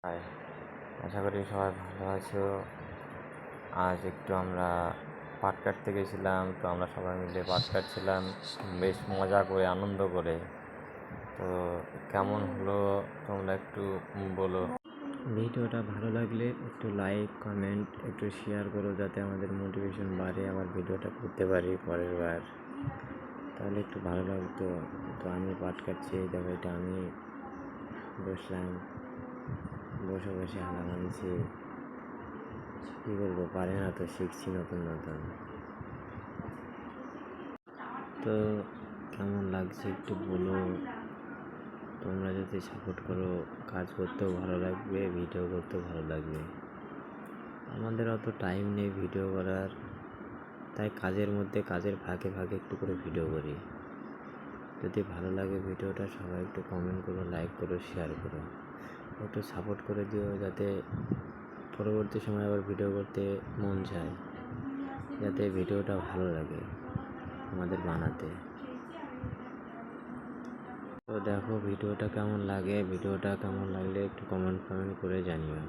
High, আশা করি সবাই ভালো আছো। আজ একটু আমরা পাট কাটতে গেছিলাম, তো আমরা সবাই মিলে পাট কাটছিলাম বেশ মজা করে, আনন্দ করে। তো কেমন হলো তোমরা একটু বলো। ভিডিওটা ভালো লাগলে একটু লাইক, কমেন্ট, একটু শেয়ার করো, যাতে আমাদের মোটিভেশন বাড়ে, আবার ভিডিওটা করতে পারি পরের বার। তাহলে একটু ভালো লাগতো। তো আমি পাট কাটছি, এই দেখো, এটা আমি বসলাম, বসে বসে হালা মানছি। কী করবো, পারে না তো, শিখছি নতুন নতুন। তো কেমন লাগছে একটু বলো। তোমরা যদি সাপোর্ট করো, কাজ করতেও ভালো লাগবে, ভিডিও করতেও ভালো লাগবে। আমাদের অত টাইম নেই ভিডিও করার, তাই কাজের মধ্যে, কাজের ফাঁকে ফাঁকে একটু করে ভিডিও করি। যদি ভালো লাগে ভিডিওটা, সবাই একটু কমেন্ট করো, লাইক করো, শেয়ার করো, একটু সাপোর্ট করে দিও, যাতে পরবর্তী সময় আবার ভিডিও করতে মন চায়, যাতে ভিডিওটা ভালো লাগে আমাদের বানাতে। তো দেখো ভিডিওটা কেমন লাগে, ভিডিওটা কেমন লাগলে একটু কমেন্ট করে জানিও।